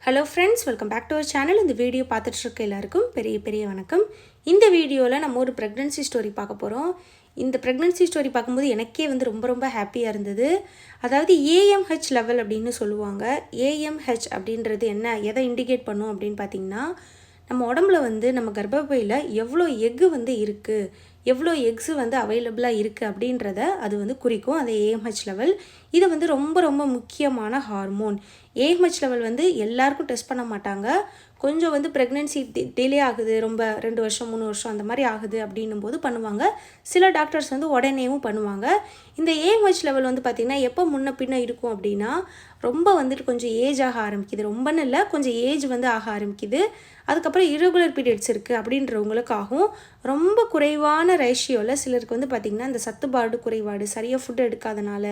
Hello friends, welcome back to our channel. இந்த video பார்த்துட்டு இருக்க எல்லாருக்கும் பெரிய வணக்கம். இந்த வீடியோவில் நம்ம ஒரு ப்ரெக்னன்சி ஸ்டோரி பார்க்க போகிறோம். இந்த ப்ரெக்னன்சி ஸ்டோரி பார்க்கும்போது எனக்கே ரொம்ப ஹாப்பியாக இருந்தது. அதாவது ஏஎம்ஹெச் லெவல் அப்படின்னு சொல்லுவாங்க. ஏஎம்ஹெச் அப்படின்றது என்ன, எதை இண்டிகேட் பண்ணும் அப்படின்னு பார்த்திங்கன்னா, நம்ம உடம்புல நம்ம கர்ப்பப்பையில் எவ்வளோ எக்கு இருக்குது, எவ்வளோ எக்ஸு அவைலபிளாக இருக்குது அப்படின்றத அது குறிக்கும். அது ஏஎம்ஹெச் லெவல். இது ரொம்ப முக்கியமான ஹார்மோன். ஏஎம்ஹெச் லெவல் எல்லாருக்கும் டெஸ்ட் பண்ண மாட்டாங்க. கொஞ்சம் ப்ரெக்னென்சி டிலே ஆகுது, ரொம்ப 2 வருஷம் 3 வருஷம் அந்த மாதிரி ஆகுது அப்படின்னும் போது பண்ணுவாங்க. சில டாக்டர்ஸ் உடனேவும் பண்ணுவாங்க. இந்த ஏஎம்ஹெச் லெவல் பார்த்திங்கன்னா எப்போ முன்ன பின்ன இருக்கும் அப்படின்னா, ரொம்ப கொஞ்சம் ஏஜ் ஆக ஆரம்பிக்குது. ரொம்பன்னு இல்லை, கொஞ்சம் ஏஜ் ஆக ஆரம்பிக்குது. அதுக்கப்புறம் இரெகுலர் பீரியட்ஸ் இருக்குது அப்படின்றவங்களுக்காகவும் ரொம்ப குறைவான ரேஷியோவில் சிலருக்கு பார்த்திங்கன்னா இந்த சத்துப்பாடு குறைபாடு, சரியாக ஃபுட் எடுக்காதனால,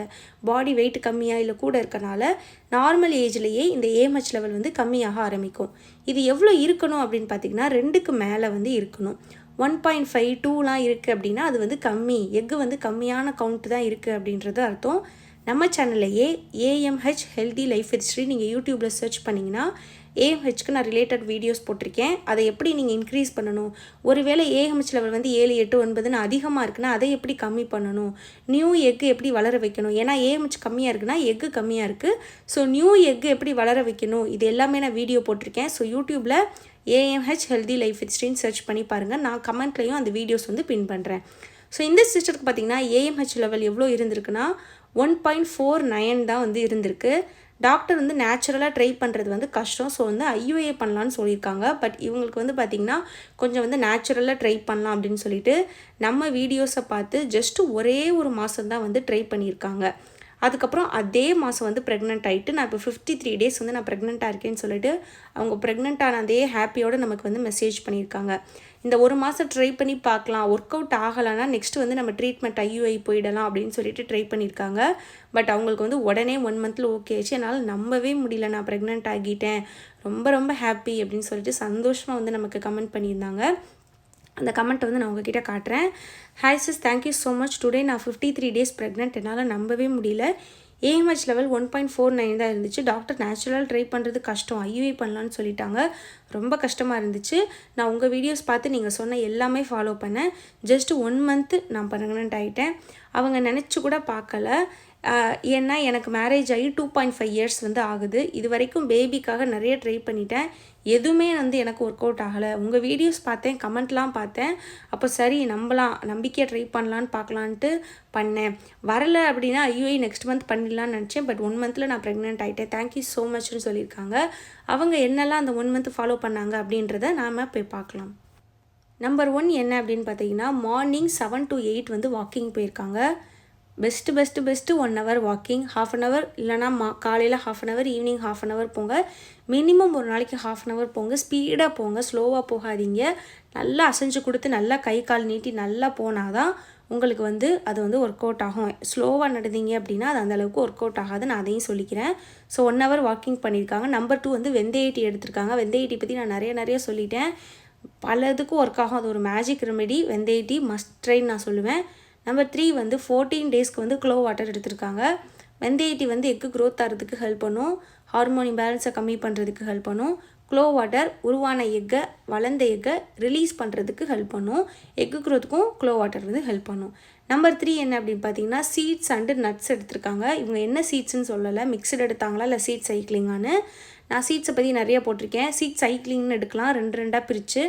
பாடி வெயிட் கம்மியாக இல்லை கூட இருக்கனால நார்மல் ஏஜ்லேயே இந்த ஏஎம்ஹெச் லெவல் கம்மியாக ஆரம்பிக்கும். இது எவ்வளோ இருக்கணும் அப்படின்னு பார்த்திங்கன்னா 2க்கு மேலே இருக்கணும். 1.5 2லாம் இருக்குது அப்படின்னா அது கம்மி, எக்கு கம்மியான கவுண்ட் தான் இருக்குது அப்படின்றது அர்த்தம். நம்ம சேனல்லையே ஏஎம்ஹெச் ஹெல்தி லைஃப் ஹிஸ்ட்ரி நீங்கள் யூடியூப்பில் சர்ச் பண்ணிங்கன்னா ஏஎம்ஹெச்க்கு நான் ரிலேட்டட் வீடியோஸ் போட்டிருக்கேன். அதை எப்படி நீங்கள் இன்க்ரீஸ் பண்ணணும், ஒருவேளை ஏஎம்ஹெச் லெவல் 7 8 9ன்னு அதிகமாக இருக்குன்னா அதை எப்படி கம்மி பண்ணணும், நியூ எக்கு எப்படி வளர வைக்கணும், ஏன்னா ஏஎம்ஹெச் கம்மியாக இருக்குன்னா எக்கு கம்மியாக இருக்குது. ஸோ நியூ எக்கு எப்படி வளர வைக்கணும், இது எல்லாமே நான் வீடியோ போட்டிருக்கேன். ஸோ யூடியூப்பில் ஏஎம்ஹெச் ஹெல்தி லைஃப் ஹிஸ்ட்ரின்னு சர்ச் பண்ணி பாருங்கள். நான் கமெண்ட்லேயும் அந்த வீடியோஸ் பின் பண்ணுறேன். ஸோ இந்த சிஸ்டருக்கு பார்த்திங்கன்னா ஏஎம்ஹெச் லெவல் எவ்வளோ இருந்திருக்குன்னா 1.49 தான் இருந்திருக்கு. டாக்டர் நேச்சுரலாக ட்ரை பண்ணுறது கஷ்டம். ஸோ ஐயுஏ பண்ணலான்னு சொல்லியிருக்காங்க. பட் இவங்களுக்கு பார்த்திங்கன்னா கொஞ்சம் நேச்சுரலாக ட்ரை பண்ணலாம் அப்படின்னு சொல்லிட்டு நம்ம வீடியோஸை பார்த்து ஜஸ்ட்டு ஒரே ஒரு மாதம் தான் ட்ரை பண்ணியிருக்காங்க. அதுக்கப்புறம் அதே மாதம் ப்ரெக்னென்ட் ஆகிட்டு, நான் இப்போ 53 டேஸ் நான் ப்ரெக்னெண்ட்டாக இருக்கேன்னு சொல்லிட்டு அவங்க ப்ரெக்னென்ட்டான அதே ஹாப்பியோடு நமக்கு மெசேஜ் பண்ணியிருக்காங்க. இந்த ஒரு மாதம் ட்ரை பண்ணி பார்க்கலாம், ஒர்க் அவுட் ஆகலைன்னா நெக்ஸ்ட்டு நம்ம ட்ரீட்மெண்ட் ஐயுஐ போயிடலாம் அப்படின்னு சொல்லிட்டு ட்ரை பண்ணியிருக்காங்க. பட் அவங்களுக்கு உடனே 1 மந்தில் ஓகே ஆச்சு. என்னால் நம்பவே முடியல, நான் ப்ரெக்னென்ட் ஆகிட்டேன், ரொம்ப ஹாப்பி அப்படின்னு சொல்லிட்டு சந்தோஷமாக நமக்கு கமெண்ட் பண்ணியிருந்தாங்க. அந்த கமெண்ட்டை நான் உங்ககிட்ட காட்டுறேன். Hi sis, thank you so much. Today நான் 53 டேஸ் ப்ரெக்னென்ட். என்னால் நம்பவே முடியல. ஏஎம்ஹெச் லெவல் 1.49 தான் இருந்துச்சு. டாக்டர் நேச்சுரல் ட்ரை பண்ணுறது கஷ்டம், ஐயுஐ பண்ணலான்னு சொல்லிட்டாங்க. ரொம்ப கஷ்டமாக இருந்துச்சு. நான் உங்கள் வீடியோஸ் பார்த்து நீங்கள் சொன்ன எல்லாமே ஃபாலோ பண்ணேன். ஜஸ்ட்டு 1 மந்த்து நான் ப்ரெக்னென்ட் ஆகிட்டேன். அவங்க நினச்சி கூட பார்க்கல. ஏன்னா எனக்கு மேரேஜ் ஆகி 2.5 இயர்ஸ் ஆகுது. இது வரைக்கும் பேபிக்காக நிறைய ட்ரை பண்ணிட்டேன், எதுவுமே எனக்கு ஒர்க் அவுட் ஆகலை. உங்கள் வீடியோஸ் பார்த்தேன், கமெண்ட்லாம் பார்த்தேன். அப்போ சரி நம்பிக்கையாக ட்ரை பண்ணலான்னு பார்க்கலான்ட்டு பண்ணேன். வரலை அப்படின்னா ஐயுஐ நெக்ஸ்ட் மந்த் பண்ணிடலான்னு நினச்சேன். பட் 1 மந்தில் நான் ப்ரெக்னென்ட் ஆகிட்டேன். தேங்க்யூ ஸோ மச்னு சொல்லியிருக்காங்க. அவங்க என்னெல்லாம் அந்த 1 மந்த் ஃபாலோ பண்ணாங்க அப்படின்றத நாம் போய் பார்க்கலாம். நம்பர் 1 என்ன அப்படின்னு பார்த்தீங்கன்னா, மார்னிங் 7 to 8 வாக்கிங் போயிருக்காங்க. பெஸ்ட்டு 1 hour வாக்கிங், 1/2 hour இல்லைனா காலையில் 1/2 hour, ஈவினிங் 1/2 hour போங்க. மினிமம் ஒரு நாளைக்கு 1/2 hour போங்க. ஸ்பீடாக போங்க, ஸ்லோவாக போகாதீங்க. நல்லா அசைஞ்சு கொடுத்து நல்லா கை கால் நீட்டி நல்லா போனால் தான் உங்களுக்கு அது ஒர்க் அவுட் ஆகும். ஸ்லோவாக நடந்தீங்க அப்படின்னா அது அந்தளவுக்கு ஒர்க் அவுட் ஆகாது. நான் அதையும் சொல்லிக்கிறேன். ஸோ 1 hour வாக்கிங் பண்ணியிருக்காங்க. நம்பர் 2 வெந்தய டீ எடுத்திருக்காங்க. வெந்தய டீ பற்றி நான் நிறைய சொல்லிட்டேன். பலதுக்கும் ஒர்க் ஆகும். அது ஒரு மேஜிக் ரெமெடி. வெந்தய டீ மஸ்ட் ட்ரைன்னு நான் சொல்லுவேன். நம்பர் 3 14 டேஸ்க்கு க்ளோ வாட்டர் எடுத்திருக்காங்க. வெந்தய டீ எக்கு க்ரோத் ஆகிறதுக்கு ஹெல்ப் பண்ணும், ஹார்மோன் இம்பேலன்ஸை கம்மி பண்ணுறதுக்கு ஹெல்ப் பண்ணும். க்ளோ வாட்டர் உருவான எக்கை, வளர்ந்த எக்கை ரிலீஸ் பண்ணுறதுக்கு ஹெல்ப் பண்ணும். எக்கு க்ரோத்துக்கும் க்ளோ வாட்டர் ஹெல்ப் பண்ணும். நம்பர் 3 என்ன அப்படின்னு பார்த்தீங்கன்னா, சீட்ஸ் அண்டு நட்ஸ் எடுத்திருக்காங்க. இவங்க என்ன சீட்ஸ்ன்னு சொல்லலை, மிக்சட் எடுத்தாங்களா இல்லை சீட் சைக்கிளிங்கான்னு. நான் சீட்ஸை பற்றி நிறைய போட்டிருக்கேன். சீட் சைக்கிளிங்னு எடுக்கலாம், 2 பிரித்து.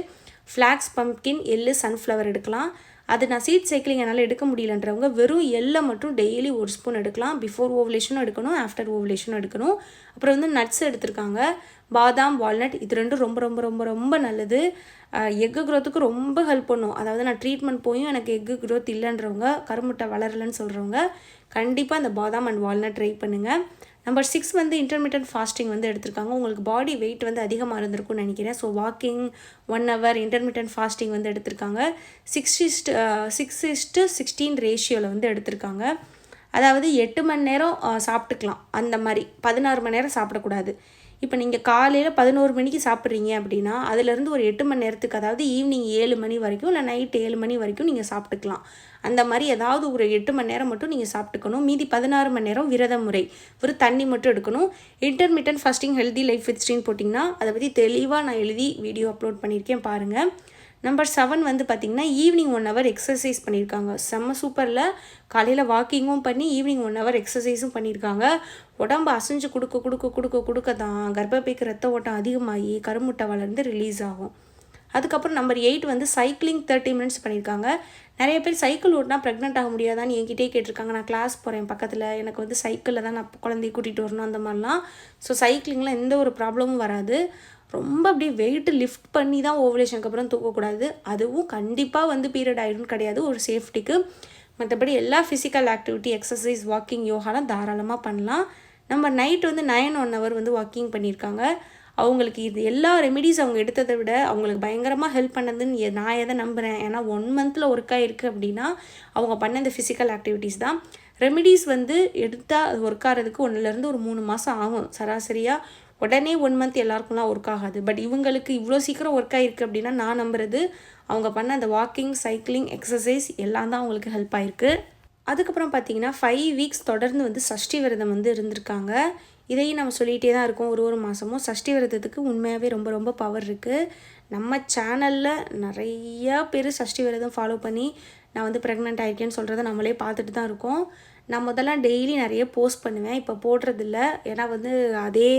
ஃப்ளாக்ஸ், பம்ப்கின், எள்ளு, சன்ஃப்ளவர் எடுக்கலாம். அது நான் சீட் சைக்கிளிங் என்னால் எடுக்க முடியலன்றவங்க வெறும் எள்ளை மட்டும் டெய்லி 1 ஸ்பூன் எடுக்கலாம். பிஃபோர் ஓவலேஷனும் எடுக்கணும், ஆஃப்டர் ஓவலேஷனும் எடுக்கணும். அப்புறம் நட்ஸ் எடுத்திருக்காங்க. பாதாம், வால்நட், இது 2 ரொம்ப நல்லது. எக்கு க்ரோத்துக்கு ரொம்ப ஹெல்ப் பண்ணும். அதாவது நான் ட்ரீட்மெண்ட் போயும் எனக்கு எக்கு க்ரோத் இல்லைன்றவங்க, கருமுட்டை வளரலைன்னு சொல்கிறவங்க கண்டிப்பாக அந்த பாதாம் அண்ட் வால்நட் ட்ரை பண்ணுங்கள். நம்பர் 6 இன்டர்மீடியன்ட் ஃபாஸ்டிங் எடுத்திருக்காங்க. உங்களுக்கு பாடி வெயிட் அதிகமாக இருந்திருக்கும்னு நினைக்கிறேன். So walking 1 hour intermittent fasting எடுத்திருக்காங்க. 6:16 ரேஷியோவில் எடுத்திருக்காங்க. அதாவது 8 மணி நேரம் சாப்பிட்டுக்கலாம், அந்த மாதிரி 16 மணி நேரம் சாப்பிடக்கூடாது. இப்போ நீங்கள் காலையில் 11 மணிக்கு சாப்பிட்றீங்க அப்படின்னா அதுலேருந்து ஒரு 8 மணி நேரத்துக்கு, அதாவது ஈவினிங் 7 மணி வரைக்கும் இல்லை நைட் 7 மணி வரைக்கும் நீங்கள் சாப்பிட்டுக்கலாம். அந்த மாதிரி ஏதாவது ஒரு 8 மணி நேரம் மட்டும் நீங்கள் சாப்பிட்டுக்கணும். மீதி 16 மணி நேரம் விரத முறை, ஒரு தண்ணி மட்டும் எடுக்கணும். Intermittent fasting healthy life with ஸ்ரீன்னு போட்டிங்கன்னா அதை பற்றி தெளிவாக நான் எழுதி வீடியோ அப்லோட் பண்ணியிருக்கேன் பாருங்கள். நம்பர் 7 வந்து பார்த்திங்கன்னா ஈவினிங் 1 ஹவர் எக்ஸசைஸ் பண்ணியிருக்காங்க. செம்ம சூப்பரில். காலையில் வாக்கிங்கும் பண்ணி ஈவினிங் 1 ஹவர் எக்ஸசைஸும் பண்ணியிருக்காங்க. உடம்பு அசைஞ்சு கொடுக்க தான் கர்ப்பப்பைக்கு ரத்த ஓட்டம் அதிகமாகி கருமுட்டை வளர்ந்து ரிலீஸ் ஆகும். அதுக்கப்புறம் நம்பர் 8 வந்து சைக்கிளிங் 30 மினிட்ஸ் பண்ணியிருக்காங்க. நிறைய பேர் சைக்கிள் ஓட்டினா ப்ரெக்னென்ட் ஆக முடியாதான்னு என்கிட்டே கேட்டிருக்காங்க. நான் கிளாஸ் போகிறேன் பக்கத்தில், எனக்கு வந்து சைக்கிளில் தான் நான் குழந்தைய கூட்டிகிட்டு வரணும் அந்த மாதிரிலாம். ஸோ சைக்கிளிங்கில் எந்த ஒரு ப்ராப்ளமும் வராது. ரொம்ப அப்படியே வெயிட்டு லிஃப்ட் பண்ணி தான் ஓவலேஷனுக்கு அப்புறம் தூக்கக்கூடாது. அதுவும் கண்டிப்பாக வந்து பீரியட் ஆகிடும்னு கிடையாது, ஒரு சேஃப்டிக்கு. மற்றபடி எல்லா ஃபிசிக்கல் ஆக்டிவிட்டி, எக்ஸசைஸ், வாக்கிங், யோகாலாம் தாராளமாக பண்ணலாம். நம்ம நைட் வந்து 1 ஹவர் வந்து வாக்கிங் பண்ணியிருக்காங்க. அவங்களுக்கு இது எல்லா ரெமிடிஸ் அவங்க எடுத்ததை விட அவங்களுக்கு பயங்கரமாக ஹெல்ப் பண்ணதுன்னு நான் எதை நம்புகிறேன். ஏன்னா 1 மந்தில் ஒர்க்காக இருக்குது அப்படின்னா அவங்க பண்ண இந்த ஃபிசிக்கல் ஆக்டிவிட்டீஸ் தான். ரெமிடிஸ் வந்து எடுத்தால் அது ஒர்க் ஆகிறதுக்கு 1லேருந்து ஒரு 3 மாதம் ஆகும் சராசரியாக. உடனே 1 மந்த் எல்லாருக்கும்லாம் ஒர்க் ஆகாது. பட் இவங்களுக்கு இவ்வளோ சீக்கிரம் ஒர்க் ஆகிருக்கு அப்படின்னா நான் நம்புறது அவங்க பண்ண அந்த வாக்கிங், சைக்கிளிங், எக்ஸசைஸ் எல்லாம் தான் அவங்களுக்கு ஹெல்ப் ஆகிருக்கு. அதுக்கப்புறம் பார்த்திங்கன்னா 5 வீக்ஸ் தொடர்ந்து வந்து சஷ்டி விரதம் வந்து இருந்திருக்காங்க. இதையும் நம்ம சொல்லிகிட்டே தான் இருக்கோம் ஒரு மாதமும். சஷ்டி விரதத்துக்கு உண்மையாகவே ரொம்ப ரொம்ப பவர் இருக்குது. நம்ம சேனலில் நிறையா பேர் சஷ்டி விரதம் ஃபாலோ பண்ணி நான் வந்து ப்ரெக்னென்ட் ஆகிருக்கேன்னு சொல்கிறத நம்மளே பார்த்துட்டு தான் இருக்கோம். நான் முதல்லாம் டெய்லி நிறைய போஸ்ட் பண்ணுவேன், இப்போ போடுறதில்ல. ஏன்னா வந்து அதே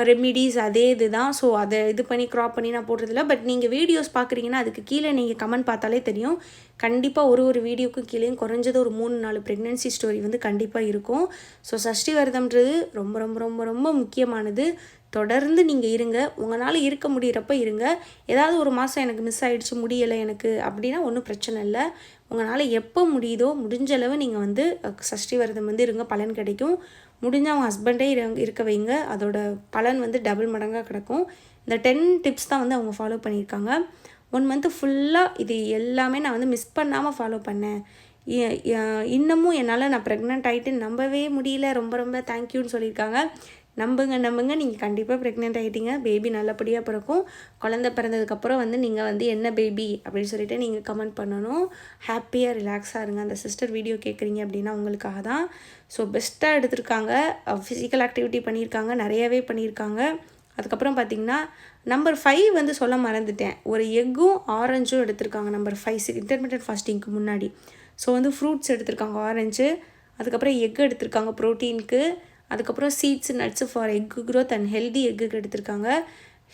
ரெமிடிஸ் அதே இது தான். ஸோ அதை இது பண்ணி க்ராப் பண்ணி நான் போடுறதில்ல. பட் நீங்கள் வீடியோஸ் பார்க்குறீங்கன்னா அதுக்கு கீழே நீங்கள் கமெண்ட் பார்த்தாலே தெரியும். கண்டிப்பாக ஒரு வீடியோக்கும் கீழேயும் குறைஞ்சது ஒரு 3-4 ப்ரெக்னென்சி ஸ்டோரி வந்து கண்டிப்பாக இருக்கும். ஸோ சஷ்டி விரதம்ன்றது ரொம்ப ரொம்ப ரொம்ப ரொம்ப முக்கியமானது. தொடர்ந்து நீங்கள் இருங்க. உங்களால் இருக்க முடிகிறப்ப இருங்க. ஏதாவது ஒரு மாதம் எனக்கு மிஸ் ஆகிடுச்சு, முடியலை எனக்கு அப்படின்னா ஒன்றும் பிரச்சனை இல்லை. உங்களால் எப்போ முடியுதோ முடிஞ்ச அளவு நீங்கள் வந்து சஷ்டி விரதம் வந்து இருங்க, பலன் கிடைக்கும். முடிஞ்சால் அவங்க ஹஸ்பண்டே இருக்க வைங்க, அதோட பலன் வந்து டபுள் மடங்காக கிடைக்கும். இந்த 10 டிப்ஸ் தான் வந்து அவங்க ஃபாலோ பண்ணியிருக்காங்க. 1 மந்த்து ஃபுல்லாக இது எல்லாமே நான் வந்து மிஸ் பண்ணாமல் ஃபாலோ பண்ணேன். இன்னமும் என்னால் நான் ப்ரெக்னென்ட் ஆகிட்டு நம்பவே முடியல, ரொம்ப ரொம்ப தேங்க்யூன்னு சொல்லியிருக்காங்க. நம்புங்க நீங்கள் கண்டிப்பாக ப்ரெக்னென்ட் ஆகிட்டீங்க. பேபி நல்லபடியாக பிறக்கும். குழந்தை பிறந்ததுக்கப்புறம் வந்து நீங்கள் வந்து என்ன பேபி அப்படின்னு சொல்லிட்டு நீங்கள் கமெண்ட் பண்ணணும். ஹாப்பியாக ரிலாக்ஸாக இருங்க. அந்த சிஸ்டர் வீடியோ கேட்குறீங்க அப்படின்னா உங்களுக்காக தான். ஸோ பெஸ்ட்டாக எடுத்திருக்காங்க. ஃபிசிக்கல் ஆக்டிவிட்டி பண்ணியிருக்காங்க, நிறையவே பண்ணியிருக்காங்க. அதுக்கப்புறம் பார்த்திங்கன்னா நம்பர் 5 வந்து சொல்ல மறந்துட்டேன். ஒரு எக்கும் ஆரஞ்சும் எடுத்திருக்காங்க நம்பர் 5 இன்டர்மிட்டன்ட் ஃபாஸ்டிங்க்கு முன்னாடி. ஸோ வந்து ஃப்ரூட்ஸ் எடுத்திருக்காங்க, ஆரஞ்சு. அதுக்கப்புறம் எக் எடுத்திருக்காங்க ப்ரோட்டீனுக்கு. அதுக்கப்புறம் seeds, nuts for egg growth and healthy எக்குக்கு எடுத்திருக்காங்க.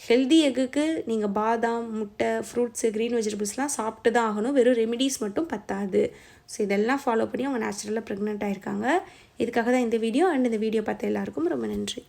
ஹெல்தி எக்குக்கு நீங்கள் பாதாம், முட்டை, ஃப்ரூட்ஸு, க்ரீன் வெஜிடபிள்ஸ்லாம் சாப்பிட்டு தான் ஆகணும். வெறும் ரெமிடிஸ் மட்டும் பத்தாது. ஸோ இதெல்லாம் ஃபாலோ பண்ணி அவங்க நேச்சுரலாக ப்ரெக்னென்ட் ஆகிருக்காங்க. இதுக்காக தான் இந்த வீடியோ. அண்ட் இந்த வீடியோ பார்த்த எல்லாருக்கும் ரொம்ப நன்றி.